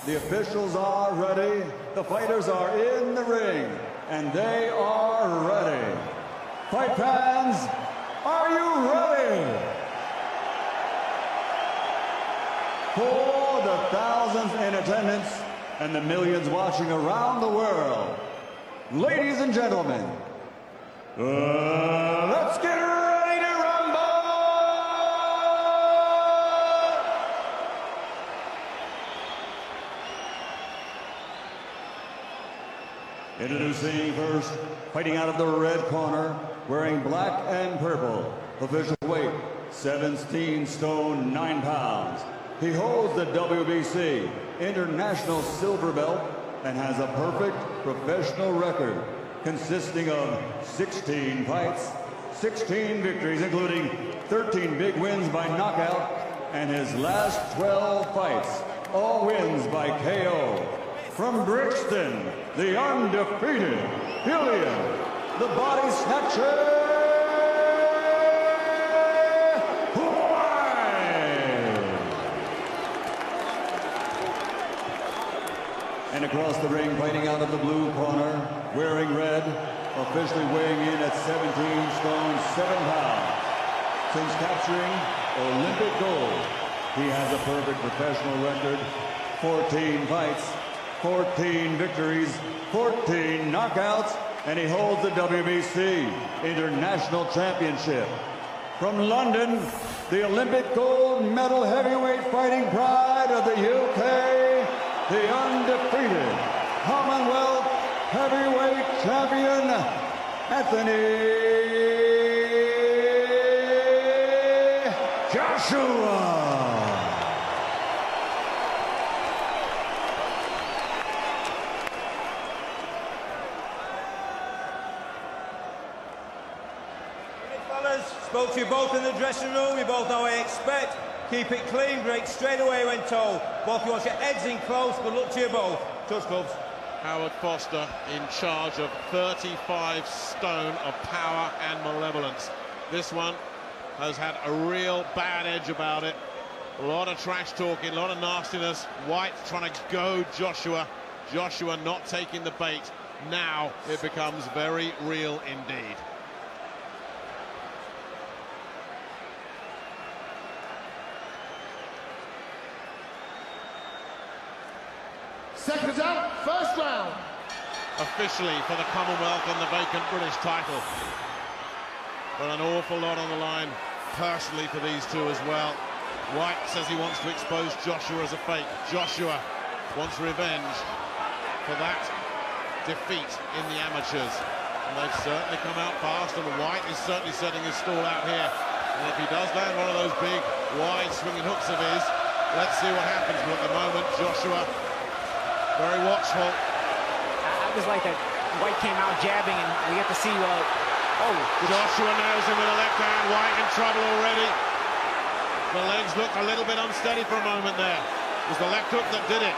The officials are ready, the fighters are in the ring, and they are ready. Fight fans, are you ready? For the thousands in attendance and the millions watching around the world, ladies and gentlemen, let's get ready to rumble! Introducing first, fighting out of the red corner, wearing black and purple, official weight 17 stone 9 pounds. He holds the WBC International Silver Belt and has a perfect professional record consisting of 16 fights, 16 victories, including 13 big wins by knockout, and his last 12 fights, all wins by KO. From Brixton, the undefeated Dillian, the body snatcher, Whyte. And across the ring, fighting out of the blue corner, wearing red, officially weighing in at 17 stone 7 pounds. Since capturing Olympic gold, he has a perfect professional record, 14 fights, 14 victories, 14 knockouts, and he holds the WBC International Championship. From London, the Olympic gold medal heavyweight fighting pride of the UK, the undefeated Commonwealth heavyweight champion, Anthony Joshua. Spoke to you both in the dressing room, you both know what I expect. Keep it clean, break straight away when told. Both you want your heads in close, good luck to you both. Judge Clubs. Howard Foster in charge of 35 stone of power and malevolence. This one has had a real bad edge about it. A lot of trash talking, a lot of nastiness. Whyte trying to go Joshua. Joshua not taking the bait. Now it becomes very real indeed. Seconds out, first round. Officially for the Commonwealth and the vacant British title. But an awful lot on the line personally for these two as well. Whyte says he wants to expose Joshua as a fake. Joshua wants revenge for that defeat in the amateurs. And they've certainly come out fast, and Whyte is certainly setting his stall out here. And if he does land one of those big, wide swinging hooks of his, let's see what happens. But at the moment, Joshua very watchful. I was like that. Whyte came out jabbing, and we get to see. Joshua nails him with a left hand. Whyte in trouble already. The legs looked a little bit unsteady for a moment there. It was the left hook that did it.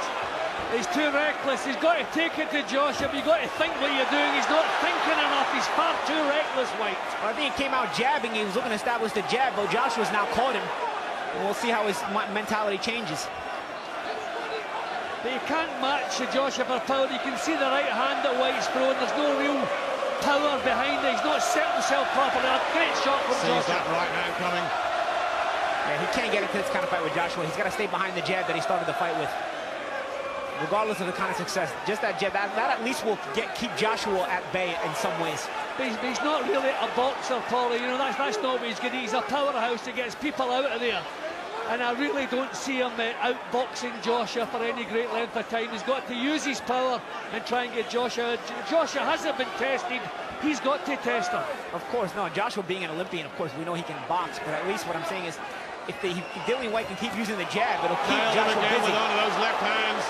He's too reckless. He's got to take it to Joshua, but you've got to think what you're doing. He's not thinking enough. He's far too reckless, Whyte. Well, I think he came out jabbing. He was looking to establish the jab, but Joshua's now caught him. And we'll see how his mentality changes. But you can't match Joshua for power. You can see the right hand that Whyte's throwing. There's no real power behind it. He's not set himself properly. A great shot from Joshua. Sees that right hand coming. Yeah, he can't get into this kind of fight with Joshua. He's got to stay behind the jab that he started the fight with. Regardless of the kind of success, just that jab, that at least will keep Joshua at bay in some ways. But he's not really a boxer, Paulie. You know, that's not what he's good at. He's a powerhouse that gets people out of there. And I really don't see him outboxing Joshua for any great length of time. He's got to use his power and try and get Joshua. Joshua hasn't been tested. He's got to test him. Of course, no. Joshua being an Olympian, of course, we know he can box. But at least what I'm saying is, if Dillian Whyte can keep using the jab, it'll keep Joshua again busy. with one of those left hands.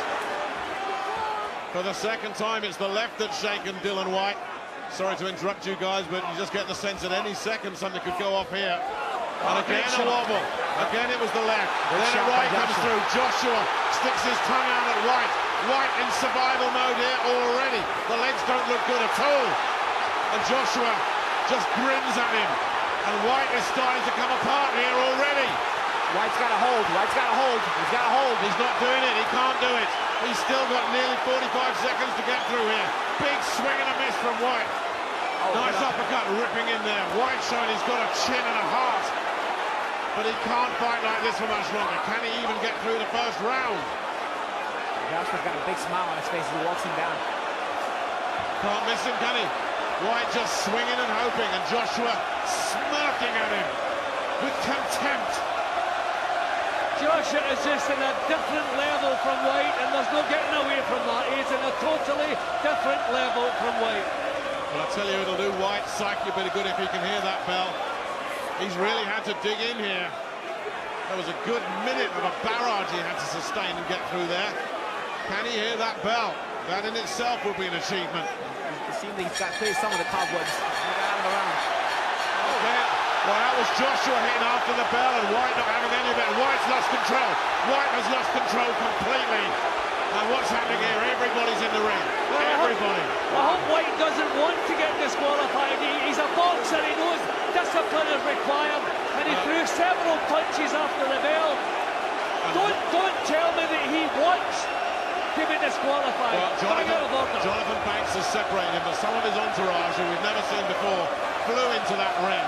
For the second time, it's the left that's shaken Dillian Whyte. Sorry to interrupt you guys, but you just get the sense that any second something could go off here. And again a wobble. Again it was the left. Then a right comes through. Joshua sticks his tongue out at Whyte. Whyte in survival mode here already. The legs don't look good at all. And Joshua just grins at him. And Whyte is starting to come apart here already. White's got a hold. White's got a hold. He's got a hold. He's not doing it. He can't do it. He's still got nearly 45 seconds to get through here. Big swing and a miss from Whyte. Oh, nice uppercut ripping in there. Whyte showing he's got a chin and a heart. But he can't fight like this for much longer. Can he even get through the first round? Joshua's got a big smile on his face as he walks him down. Can't miss him, can he? Whyte just swinging and hoping, and Joshua smirking at him with contempt. Joshua is just in a different level from Whyte, and there's no getting away from that. He's in a totally different level from Whyte. Well, I tell you, it'll do Whyte's psyche a bit of good if he can hear that bell. He's really had to dig in here. There was a good minute of a barrage he had to sustain and get through there. Can he hear that bell? That in itself will be an achievement. It seems like he's got clear some of the cobwebs. Out of the round. Okay. Well, that was Joshua hitting after the bell, and Whyte not having any of it. Whyte's lost control. Whyte has lost control completely. And what's happening here? Everybody's in the ring. Everybody. I hope Whyte doesn't want to get disqualified. He's a boxer. He knows discipline is required, and he threw several punches after the bell. Don't tell me that he wants to be disqualified. Well, Jonathan Banks has separated him, but some of his entourage, who we've never seen before, flew into that ring.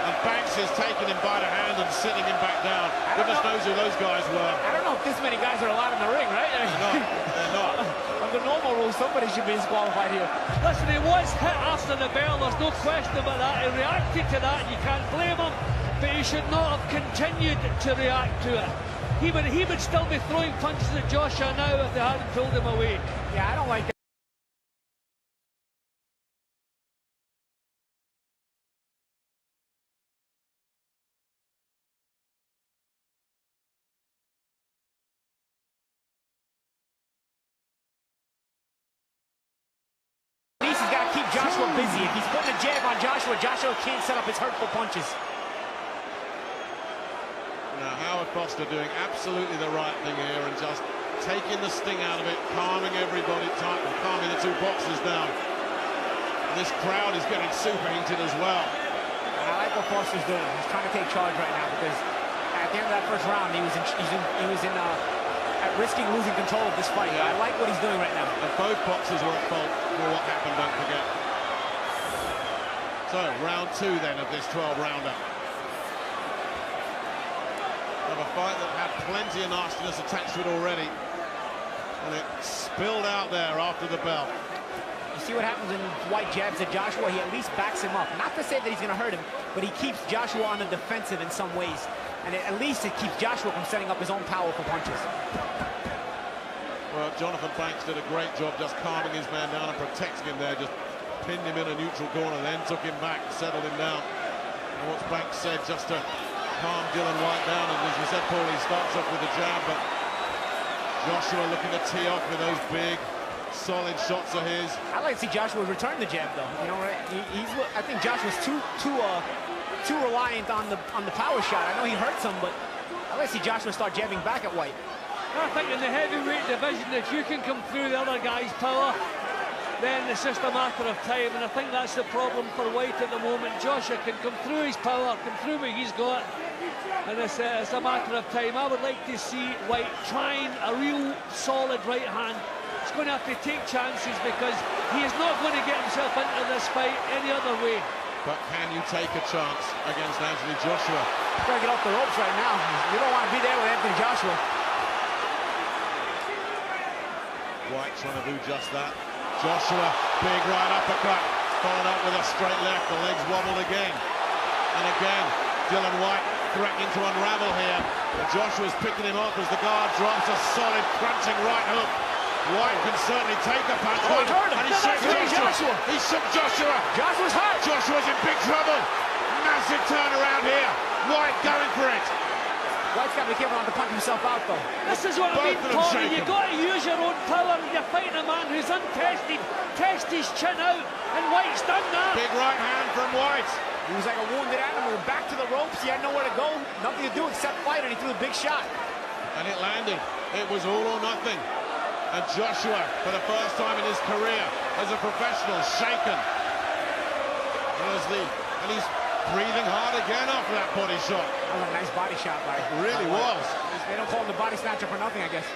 And Banks is taking him by the hand and sitting him back down. Goodness knows who those guys were. I don't know if this many guys are allowed in the ring, right? They're not. Under normal rules, somebody should be disqualified here. Listen, he was hit after the bell. There's no question about that. He reacted to that. You can't blame him. But he should not have continued to react to it. He would still be throwing punches at Joshua now if they hadn't pulled him away. Yeah, I don't like that. He's got to keep Joshua busy. If he's putting a jab on Joshua, Joshua can't set up his hurtful punches. Now, Howard Foster doing absolutely the right thing here and just taking the sting out of it, calming everybody, calming the two boxers down. And this crowd is getting super heated as well. And I like what Foster's doing. He's trying to take charge right now because at the end of that first round, he was at risking losing control of this fight. Yeah. I like what he's doing right now. And both boxers were at fault for what happened, don't forget. So, round two then of this 12-rounder. Of a fight that had plenty of nastiness attached to it already. And it spilled out there after the bell. You see what happens when Whyte jabs at Joshua? He at least backs him up. Not to say that he's going to hurt him, but he keeps Joshua on the defensive in some ways. And at least it keeps Joshua from setting up his own powerful punches. Well, Jonathan Banks did a great job just calming his man down and protecting him there. Just pinned him in a neutral corner, then took him back, settled him down. And what's Banks said, just to calm Dillian Whyte down, and as you said, Paul, he starts off with a jab, but Joshua looking to tee off with those big, solid shots of his. I like to see Joshua return the jab, though. You know, I think Joshua's too reliant on the power shot. I know he hurts him, but I like to see Joshua start jabbing back at Whyte. I think in the heavyweight division, if you can come through the other guy's power, then it's just a matter of time, and I think that's the problem for Whyte at the moment. Joshua can come through his power, come through what he's got, and it's a matter of time. I would like to see Whyte trying a real solid right hand. He's going to have to take chances because he is not going to get himself into this fight any other way. But can you take a chance against Anthony Joshua? He's got to get off the ropes right now. You don't want to be there with Anthony Joshua. Whyte trying to do just that. Joshua, big right uppercut, followed up with a straight left. The legs wobbled again. And again, Dillian Whyte threatening to unravel here. And Joshua's picking him off as the guard drops a solid, crunching right hook. Whyte can certainly take a punch. Oh, he hurt him. And he shook Joshua. He shook Joshua. Joshua's hurt. Joshua's in big trouble. Massive turnaround here. Whyte going for it. Whyte's got to be careful not to punch himself out, though. This is what I mean, Tony. You've got to use your own power when you're fighting a man who's untested. Test his chin out, and Whyte's done that. Big right hand from Whyte. He was like a wounded animal. Back to the ropes. He had nowhere to go. Nothing to do except fight, and he threw a big shot. And it landed. It was all or nothing. And Joshua, for the first time in his career as a professional, shaken. And he's breathing hard again after that body shot. That was a nice body shot by It really was. They don't call him the body snatcher for nothing, I guess.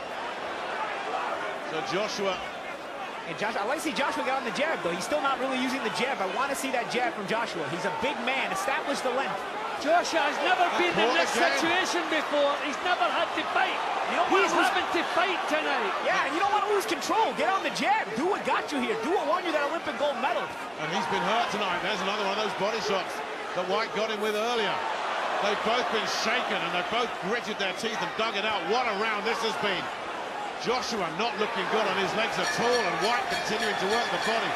So Joshua. And I like to see Joshua get on the jab, though. He's still not really using the jab. I want to see that jab from Joshua. He's a big man. Establish the length. Joshua has never been in this situation before. He's never had to fight. He's having to fight tonight. Yeah, and you don't want to lose control. Get on the jab. Do what got you here. Do what won you that Olympic gold medal. And he's been hurt tonight. There's another one of those body shots that Whyte got him with earlier. They've both been shaken and they've both gritted their teeth and dug it out. What a round this has been. Joshua not looking good on his legs at all, and Whyte continuing to work the body.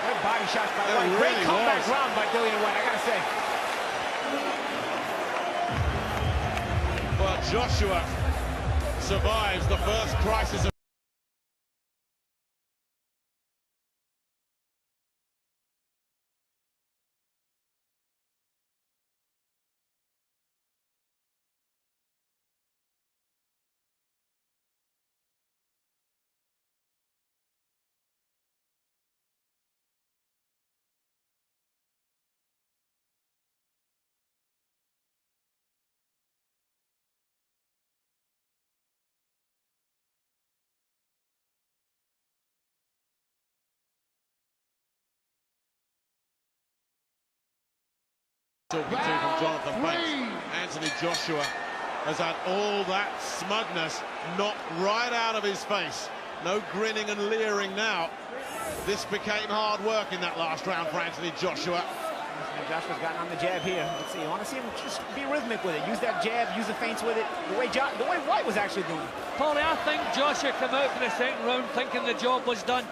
Great body shots by Whyte. Great comeback round by Dillian Whyte, I gotta say. But Joshua survives the first crisis of talking to from Jonathan Banks. Anthony Joshua has had all that smugness knocked right out of his face. No grinning and leering now. This became hard work in that last round for Anthony Joshua. And Joshua's gotten on the jab here. Let's see, you want to see him just be rhythmic with it. Use that jab, use the feints with it, the way Whyte was actually doing. Paulie, I think Joshua came out for the second round thinking the job was done.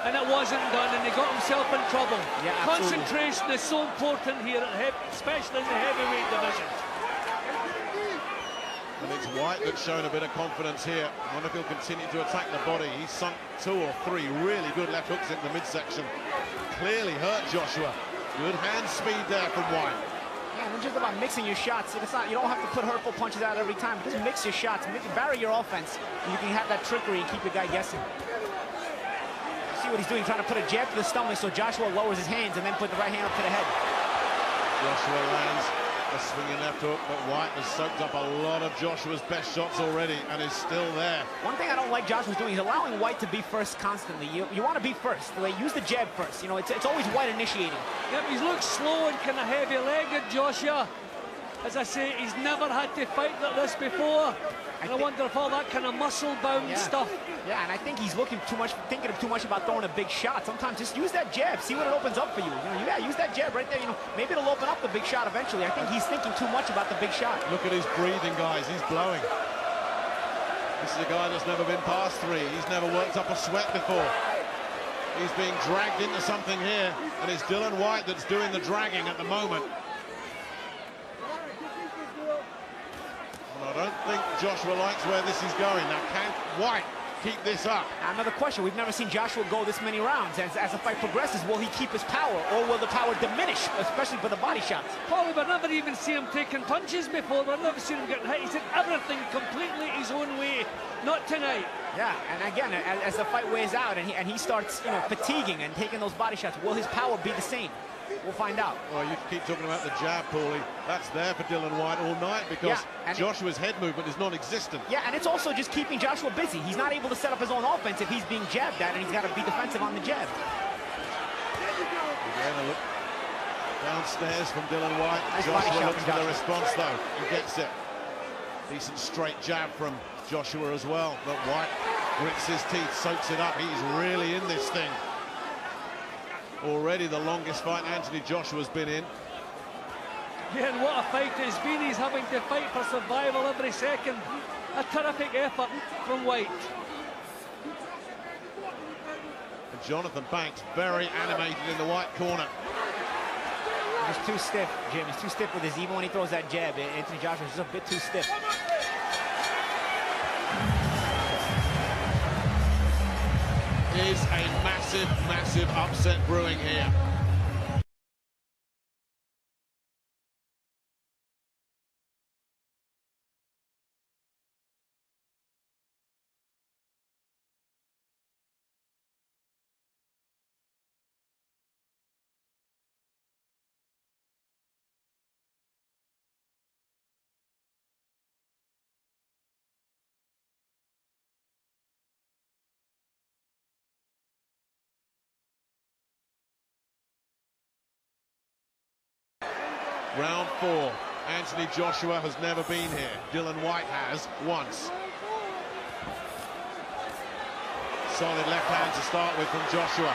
And it wasn't done, and he got himself in trouble. Yeah, absolutely. Concentration is so important here, especially in the heavyweight division. And it's Whyte that's shown a bit of confidence here. I wonder if he'll continue to attack the body. He's sunk 2 or 3 really good left hooks into the midsection. Clearly hurt Joshua. Good hand speed there from Whyte. Yeah, and it's just about mixing your shots. It's not, you don't have to put hurtful punches out every time. Just mix your shots, vary your offense. And you can have that trickery and keep your guy guessing. See what he's doing, trying to put a jab to the stomach so Joshua lowers his hands and then put the right hand up to the head. Joshua lands a swinging left hook, but Whyte has soaked up a lot of Joshua's best shots already and is still there. One thing I don't like Joshua's doing is allowing Whyte to be first constantly. You want to be first. Like, use the jab first. You know, it's always Whyte initiating. Yep, he's looked slow and kind of heavy-legged, Joshua. As I say, he's never had to fight like this before. And I wonder if all that kind of muscle-bound stuff. Yeah, and I think he's thinking too much about throwing a big shot. Sometimes just use that jab, see what it opens up for you. You know, you gotta use that jab right there. You know, maybe it'll open up the big shot eventually. I think he's thinking too much about the big shot. Look at his breathing, guys. He's blowing. This is a guy that's never been past 3. He's never worked up a sweat before. He's being dragged into something here, and it's Dillian Whyte that's doing the dragging at the moment. I don't think Joshua likes where this is going. Now, can Whyte keep this up? Another question. We've never seen Joshua go this many rounds. As the fight progresses, will he keep his power, or will the power diminish, especially for the body shots? Paulie, we've never even seen him taking punches before. We've never seen him getting hit. He did everything completely his own way. Not tonight. Yeah, and again, as the fight wears out and he starts, you know, fatiguing and taking those body shots, will his power be the same? We'll find out. Well, you keep talking about the jab, Paulie. That's there for Dillian Whyte all night because Joshua's head movement is non-existent. Yeah, and it's also just keeping Joshua busy. He's not able to set up his own offense if he's being jabbed at, and he's got to be defensive on the jab. Again, a look downstairs from Dillian Whyte. Nice Joshua looks for the response, though. He gets it. Decent straight jab from Joshua as well, but Whyte grits his teeth, soaks it up. He's really in this thing. Already the longest fight Anthony Joshua's been in. Yeah, and what a fight it's been. He's having to fight for survival every second. A terrific effort from Whyte. And Jonathan Banks very animated in the Whyte corner. He's too stiff, Jim. He's too stiff with his, even when he throws that jab. Anthony Joshua's just a bit too stiff. Is a massive upset brewing here. Round 4. Anthony Joshua has never been here. Dillian Whyte has once. Solid left hand to start with from Joshua. I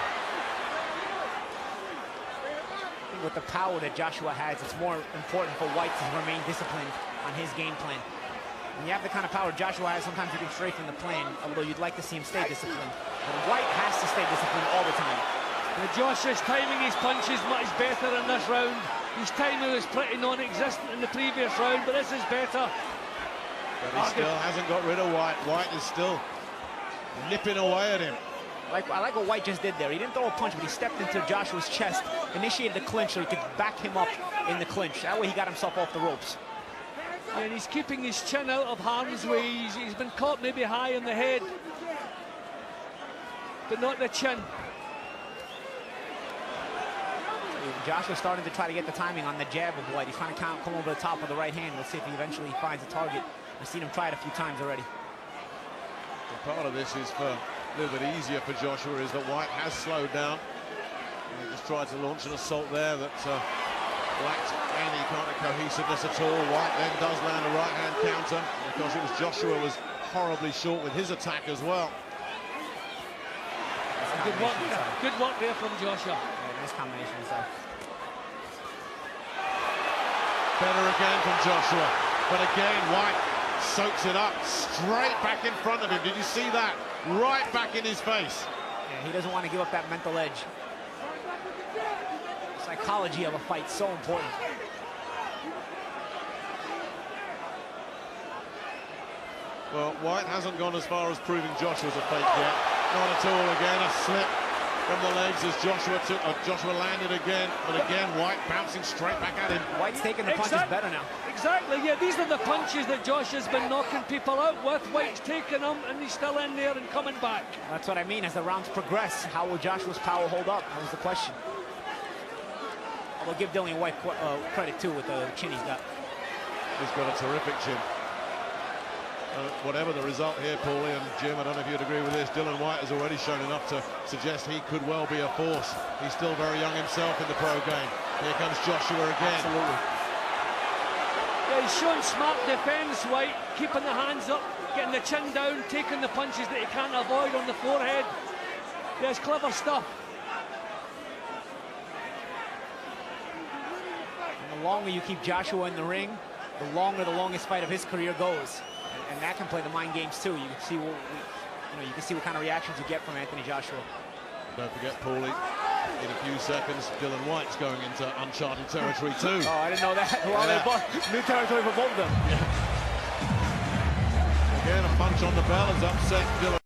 think with the power that Joshua has, it's more important for Whyte to remain disciplined on his game plan. When you have the kind of power Joshua has, sometimes you can stray from the plan, although you'd like to see him stay disciplined. But Whyte has to stay disciplined all the time. Joshua's timing his punches much better in this round. His timing was pretty non-existent in the previous round, but this is better. But he still hasn't got rid of Whyte. Whyte is still nipping away at him. I like what Whyte just did there. He didn't throw a punch, but he stepped into Joshua's chest, initiated the clinch so he could back him up in the clinch. That way he got himself off the ropes. Yeah, and he's keeping his chin out of harm's way. He's been caught maybe high on the head, but not the chin. Joshua's starting to try to get the timing on the jab of Whyte. He's trying to come over the top of the right hand. We'll see if he eventually finds a target. I've seen him try it a few times already. Well, part of this is for a little bit easier for Joshua is that Whyte has slowed down. And he just tried to launch an assault there that lacked any kind of cohesiveness at all. Whyte then does land a right-hand counter because it was Joshua was horribly short with his attack as well. Good work there from Joshua. Yeah, nice combination inside. Better again from Joshua, but again Whyte soaks it up straight back in front of him. Did you see that? Right back in his face. Yeah, he doesn't want to give up that mental edge. Psychology of a fight so important. Well, Whyte hasn't gone as far as proving Joshua's a fake yet. Not at all. Again, a slip from the legs as Joshua landed again, but again Whyte bouncing straight back at him. Whyte's taking the punches better now. Exactly, yeah, these are the punches that Joshua's been knocking people out with. Whyte's taking them and he's still in there and coming back. That's what I mean. As the rounds progress, how will Joshua's power hold up? That was the question. We'll give Dillian Whyte credit too with the chin he's got. He's got a terrific chin. Whatever the result here, Paulie and Jim, I don't know if you'd agree with this, Dillian Whyte has already shown enough to suggest he could well be a force. He's still very young himself in the pro game. Here comes Joshua again. Absolutely. Yeah, he's shown smart defense, Whyte, keeping the hands up, getting the chin down, taking the punches that he can't avoid on the forehead. Yeah, it's clever stuff. And the longer you keep Joshua in the ring, the longer the longest fight of his career goes. And that can play the mind games too. You can see what kind of reactions you get from Anthony Joshua. Don't forget, Paulie, in a few seconds, Dillian Whyte's going into uncharted territory too. Oh, I didn't know that. Well, yeah. New territory for both of them. Yeah. Again, a punch on the bell has upset Dillian.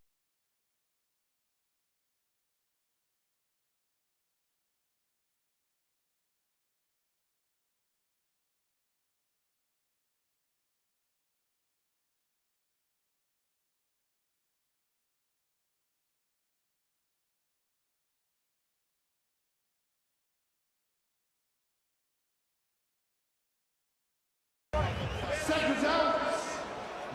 Seconds out,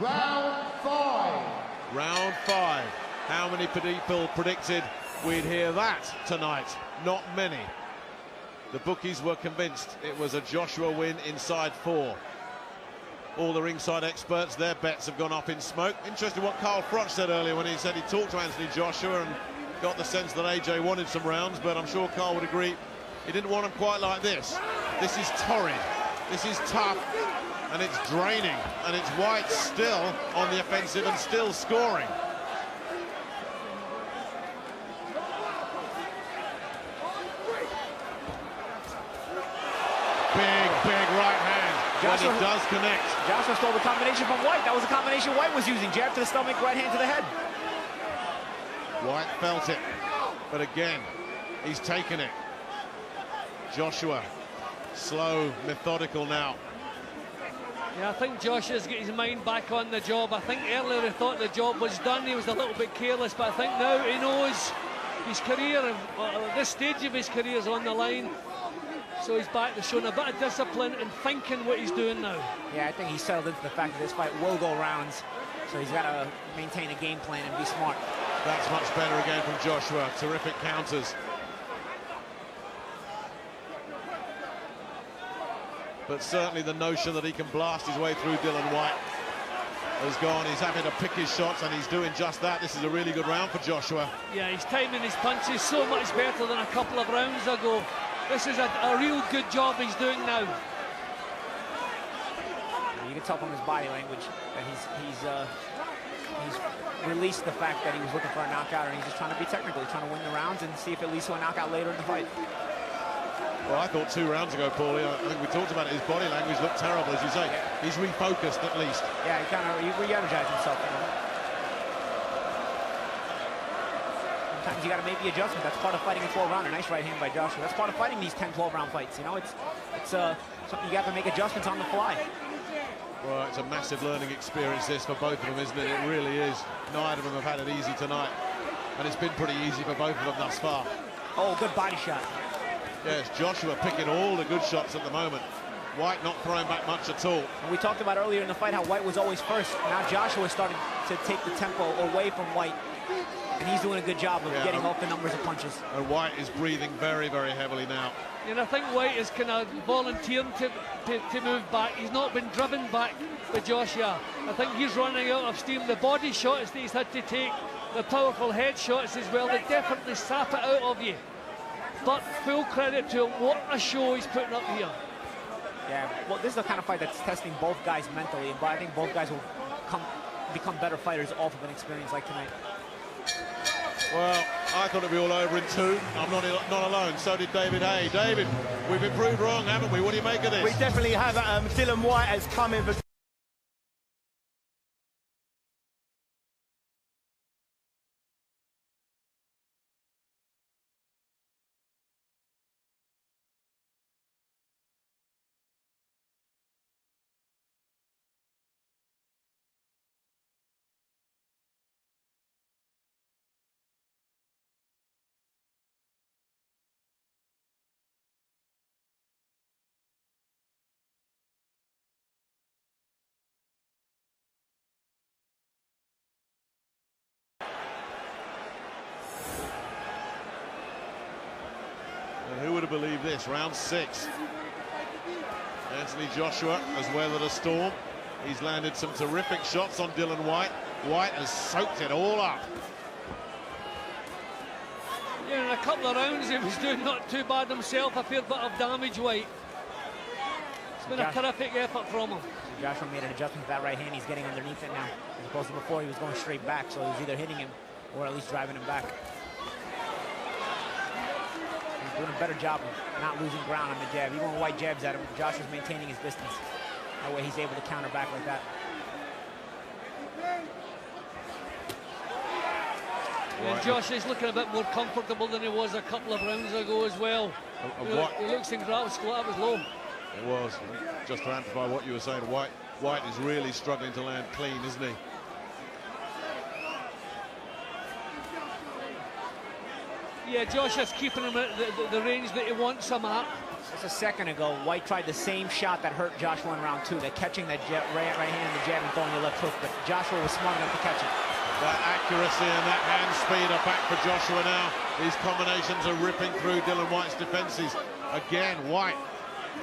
round 5. Round 5. How many people predicted we'd hear that tonight? Not many. The bookies were convinced it was a Joshua win inside 4. All the ringside experts, their bets have gone up in smoke. Interesting what Carl Froch said earlier when he said he talked to Anthony Joshua and got the sense that AJ wanted some rounds, but I'm sure Carl would agree he didn't want them quite like this. This is torrid. This is tough. And it's draining, and it's Whyte still on the offensive and still scoring. Big right hand. Joshua, when it does connect. Joshua stole the combination from Whyte. That was the combination Whyte was using. Jab to the stomach, right hand to the head. Whyte felt it, but again, he's taken it. Joshua, slow, methodical now. Yeah, I think Joshua's got his mind back on the job. I think earlier he thought the job was done. He was a little bit careless, but I think now he knows his career, at this stage of his career, is on the line. So he's back to showing a bit of discipline and thinking what he's doing now. Yeah, I think he's settled into the fact that this fight will go rounds. So he's got to maintain a game plan and be smart. That's much better again from Joshua. Terrific counters. but certainly the notion that he can blast his way through Dillian Whyte has gone. He's having to pick his shots, and he's doing just that. This is a really good round for Joshua. Yeah, he's timing his punches so much better than a couple of rounds ago. This is a real good job he's doing now. You can tell from his body language that he's released the fact that he was looking for a knockout, and he's just trying to be technical. He's trying to win the rounds and see if it leads to a knockout later in the fight. Well, I thought 2 rounds ago, Paulie, I think we talked about it, his body language looked terrible, as you say. Yeah. He's refocused, at least. Yeah, he re-energized himself. You know? Sometimes you got to make the adjustment. That's part of fighting a 12-rounder. Nice right hand by Joshua. That's part of fighting these 10, 12-round fights. You know, it's something you got to make adjustments on the fly. Well, it's a massive learning experience, this, for both of them, isn't it? It really is. Neither of them have had it easy tonight, and it's been pretty easy for both of them thus far. Oh, good body shot. Yes, Joshua picking all the good shots at the moment. Whyte not throwing back much at all. And we talked about earlier in the fight how Whyte was always first. Now Joshua is starting to take the tempo away from Whyte, and he's doing a good job of getting off the numbers of punches. And Whyte is breathing very, very heavily now. And I think Whyte is kind of volunteering to move back. He's not been driven back by Joshua. I think he's running out of steam. The body shots that he's had to take, the powerful head shots as well, they definitely sap it out of you. But full credit to him, what a show he's putting up here. Yeah, well, this is the kind of fight that's testing both guys mentally, but I think both guys will become better fighters off of an experience like tonight. Well, I thought it'd be all over in 2. I'm not alone. So did David Hay. David, we've been proved wrong, haven't we? What do you make of this? We definitely have. Dillian Whyte has come in for... And who would have believed this? Round 6. Anthony Joshua has weathered a storm. He's landed some terrific shots on Dillian Whyte. Whyte has soaked it all up. Yeah, in a couple of rounds he was doing not too bad himself. A fair bit of damage, Whyte. It's been a terrific effort from him. Joshua made an adjustment to that right hand. He's getting underneath it now. As opposed to before, he was going straight back, so he was either hitting him or at least driving him back. He's doing a better job of not losing ground on the jab. Even when Whyte jabs at him, Joshua's maintaining his distance. That way he's able to counter back like that. And Josh is looking a bit more comfortable than he was a couple of rounds ago as well. He looks in ground, squat up was low. It was. Just to amplify what you were saying, Whyte is really struggling to land clean, isn't he? Yeah, Josh is keeping him at the range that he wants him at. Just a second ago, Whyte tried the same shot that hurt Joshua in round 2, that catching that right hand, the jab, and throwing the left hook, but Joshua was smart enough to catch it. That accuracy and that hand speed are back for Joshua now. These combinations are ripping through Dillian Whyte's defenses. Again, Whyte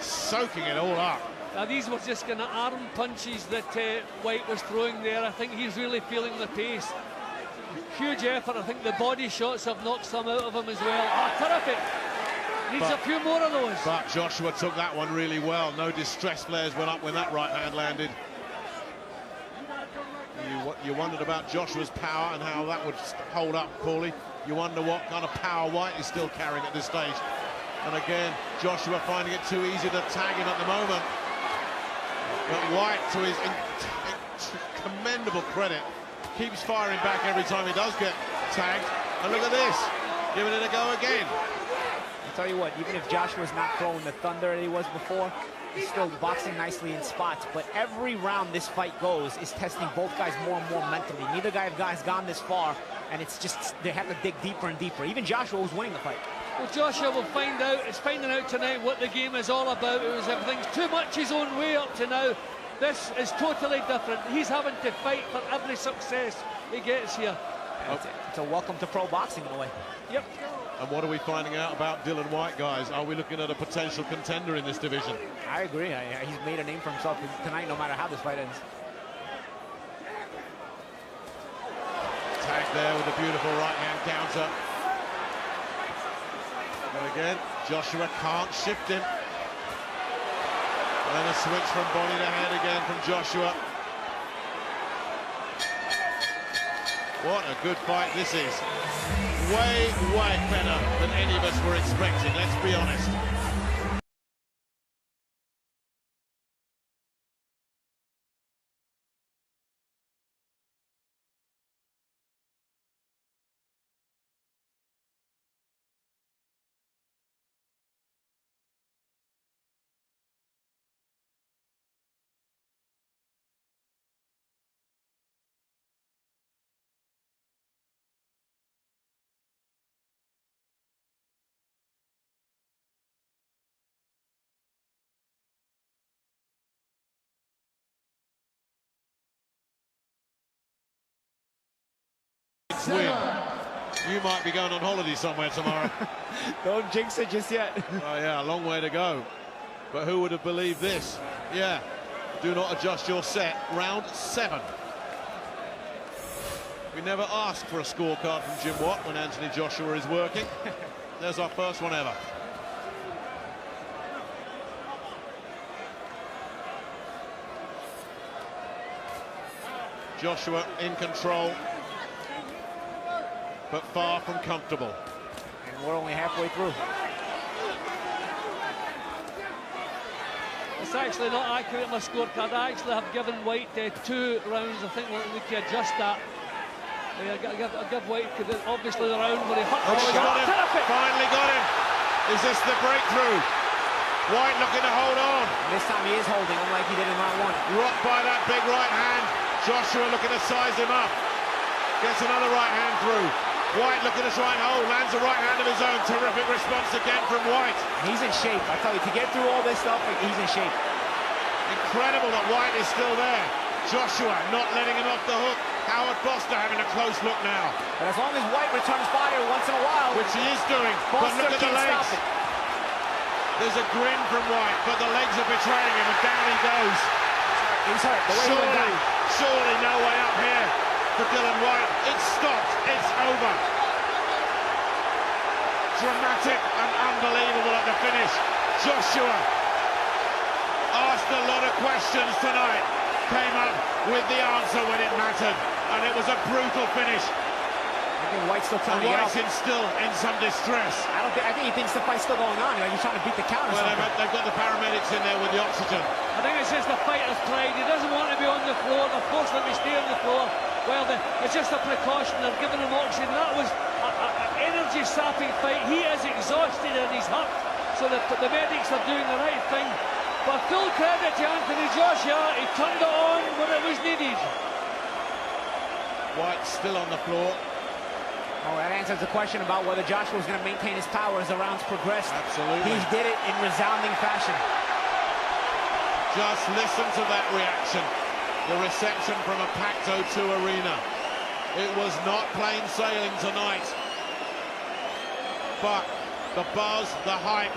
soaking it all up. Now, these were just kind of arm punches that Whyte was throwing there. I think he's really feeling the pace. Huge effort. I think the body shots have knocked some out of him as well. Ah, terrific. Needs a few more of those. But Joshua took that one really well. No distress flares went up when that right hand landed. You wondered about Joshua's power and how that would hold up, Paulie. You wonder what kind of power Whyte is still carrying at this stage. And again, Joshua finding it too easy to tag him at the moment. But Whyte, to his commendable credit, keeps firing back every time he does get tagged. And look at this, giving it a go again. I'll tell you what, even if Joshua's not throwing the thunder that he was before, he's still boxing nicely in spots. But every round this fight goes is testing both guys more and more mentally. Neither guy has gone this far, and it's just, they have to dig deeper and deeper. Even Joshua was winning the fight. Well, Joshua will find out. It's finding out tonight what the game is all about. It was everything's too much his own way up to now. This is totally different. He's having to fight for every success he gets here. It's a welcome to pro boxing in a way. Yep. And what are we finding out about Dillian Whyte, guys? Are we looking at a potential contender in this division? I agree. He's made a name for himself tonight, no matter how this fight ends. Tag there with a beautiful right-hand counter. And again, Joshua can't shift him. And then a switch from body to head again from Joshua. What a good fight this is. Way, way better than any of us were expecting, let's be honest. Win. You might be going on holiday somewhere tomorrow. Don't jinx it just yet. Oh yeah, a long way to go. But who would have believed this? Yeah. Do not adjust your set. Round 7. We never ask for a scorecard from Jim Watt when Anthony Joshua is working. There's our first one ever. Joshua in control, but far from comfortable. And we're only halfway through. It's actually not accurate, my scorecard. I actually have given Whyte 2 rounds. I think we can adjust that. I'll give Whyte, obviously, the round where he hurt the shot. Got him. Finally got him. Is this the breakthrough? Whyte looking to hold on. And this time he is holding, unlike he did in round 1. Rocked by that big right hand. Joshua looking to size him up. Gets another right hand through. Whyte looking to try and hold, lands a right hand of his own. Terrific response again from Whyte. He's in shape. I tell you, to get through all this stuff, he's in shape. Incredible that Whyte is still there. Joshua not letting him off the hook. Howard Foster having a close look now. But as long as Whyte returns fire once in a while, which he is doing, Foster but look at the can't legs. stop it. There's a grin from Whyte, but the legs are betraying him, and down he goes. He's hurt. The way he went down. Surely no way up here for Dillian Whyte. It's stopped. It's over. Dramatic and unbelievable at the finish. Joshua asked a lot of questions tonight, came up with the answer when it mattered, and it was a brutal finish. I think Whyte's still trying to get Whyte's still in some distress. I think he thinks the fight's still going on. He's trying to beat the count or well, something. they've got the paramedics in there with the oxygen. I think it's just the fighter's pride. He doesn't want to be on the floor. They're forcing him to stay on the floor. Well, it's just a precaution. They're giving him oxygen. That was an energy-sapping fight. He is exhausted and he's hurt. So the medics are doing the right thing. But full credit to Anthony Joshua. He turned it on when it was needed. Whyte's still on the floor. Oh, that answers the question about whether Joshua was going to maintain his power as the rounds progressed. Absolutely. He did it in resounding fashion. Just listen to that reaction. The reception from a packed O2 arena. It was not plain sailing tonight. But the buzz, the hype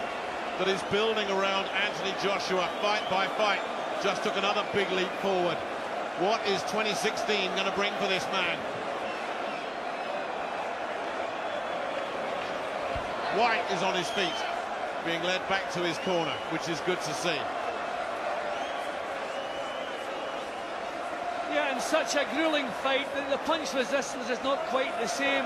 that is building around Anthony Joshua, fight by fight, just took another big leap forward. What is 2016 going to bring for this man? Whyte is on his feet, being led back to his corner, which is good to see. Yeah, in such a grueling fight, the punch resistance is not quite the same.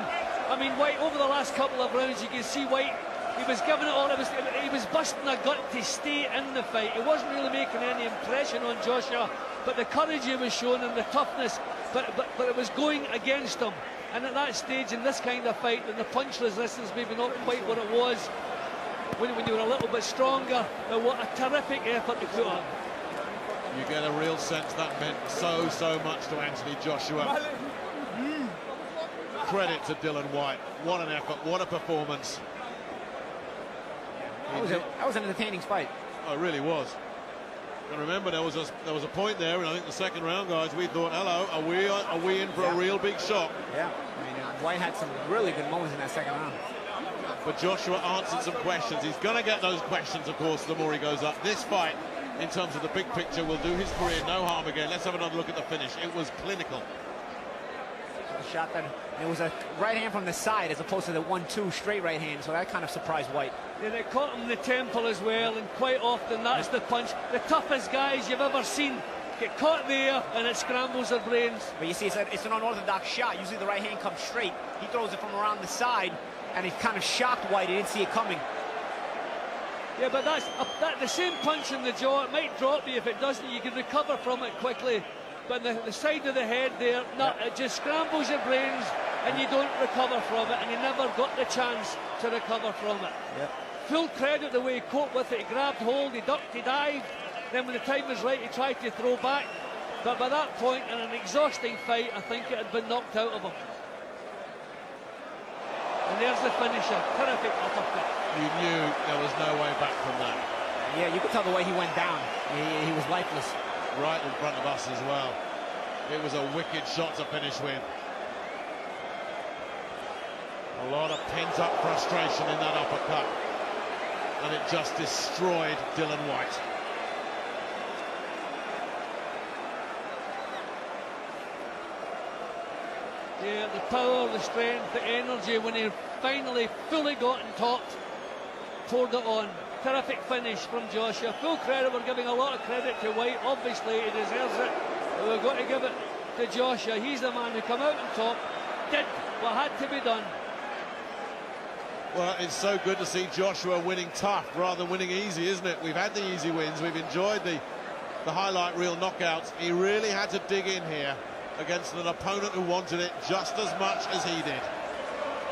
I mean, Whyte, over the last couple of rounds, you can see Whyte, he was giving it all. He was busting a gut to stay in the fight. He wasn't really making any impression on Joshua, but the courage he was showing and the toughness, but it was going against him. And at that stage, in this kind of fight, then the punch resistance maybe not quite what it was when you were a little bit stronger. But what a terrific effort to put on. You get a real sense that meant so much to Anthony Joshua. Credit to Dillian Whyte. What an effort, what a performance. That was an entertaining fight. Oh, it really was. And remember, there was a point there, and I think the second round, guys, we thought, hello, are we in for a real big shock? Yeah. I mean, Whyte had some really good moments in that second round. But Joshua answered some questions. He's going to get those questions, of course, the more he goes up. This fight, in terms of the big picture, will do his career no harm again. Let's have another look at the finish. It was clinical. A shot that it was a right hand from the side as opposed to the 1-2 straight right hand, so that kind of surprised Whyte. And it caught him in the temple as well, and quite often that's the punch. The toughest guys you've ever seen get caught there, and it scrambles their brains. But you see, it's an unorthodox shot. Usually the right hand comes straight. He throws it from around the side, and he kind of shocked Whyte. He didn't see it coming. Yeah, but that's the same punch in the jaw. It might drop you. If it doesn't, you can recover from it quickly. But the side of the head there, it just scrambles your brains, and you don't recover from it, and you never got the chance to recover from it. Yep. Full credit the way he coped with it. He grabbed hold, he ducked, he dived. Then when the time was right, he tried to throw back. But by that point, in an exhausting fight, I think it had been knocked out of him. And there's the finisher. Terrific uppercut. You knew there was no way back from that. Yeah, you could tell the way he went down. He was lifeless. Right in front of us as well. It was a wicked shot to finish with. A lot of pent-up frustration in that uppercut. And it just destroyed Dillian Whyte. Yeah, the power, the strength, the energy when he finally fully got on top, poured it on. Terrific finish from Joshua. Full credit. We're giving a lot of credit to Whyte. Obviously, he deserves it. But we've got to give it to Joshua. He's the man who come out on top, did what had to be done. Well, it's so good to see Joshua winning tough rather than winning easy, isn't it? We've had the easy wins. We've enjoyed the highlight reel knockouts. He really had to dig in here against an opponent who wanted it just as much as he did.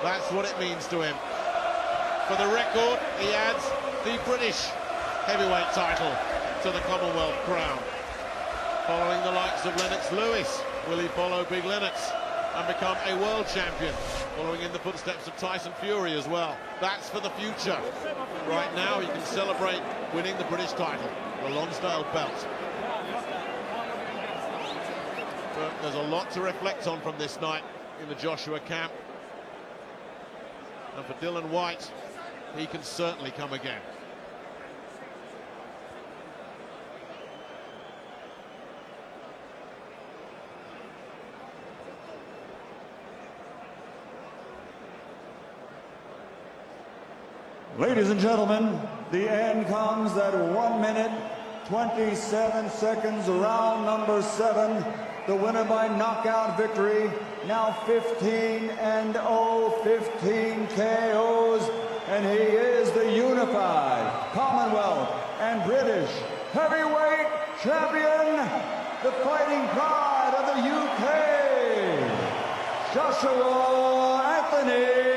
That's what it means to him. For the record, he adds the British heavyweight title to the Commonwealth crown. Following the likes of Lennox Lewis, will he follow Big Lennox and become a world champion, following in the footsteps of Tyson Fury as well? That's for the future. Right now, he can celebrate winning the British title, the Lonsdale belt. But there's a lot to reflect on from this night in the Joshua camp. And for Dillian Whyte, he can certainly come again. Ladies and gentlemen, the end comes at 1 minute, 27 seconds, round number 7. The winner by knockout victory, now 15-0, 15 KOs, and he is the unified Commonwealth and British heavyweight champion, the fighting pride of the UK, Joshua Anthony